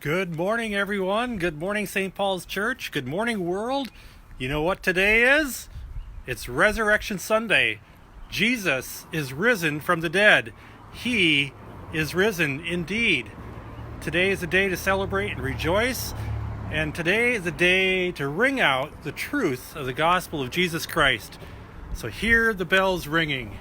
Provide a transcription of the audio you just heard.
Good morning, everyone. Good morning, St. Paul's Church. Good morning, world. You know what today is? It's Resurrection Sunday. Jesus is risen from the dead. He is risen indeed. Today is a day to celebrate and rejoice. And today is a day to ring out the truth of the gospel of Jesus Christ. So hear the bells ringing.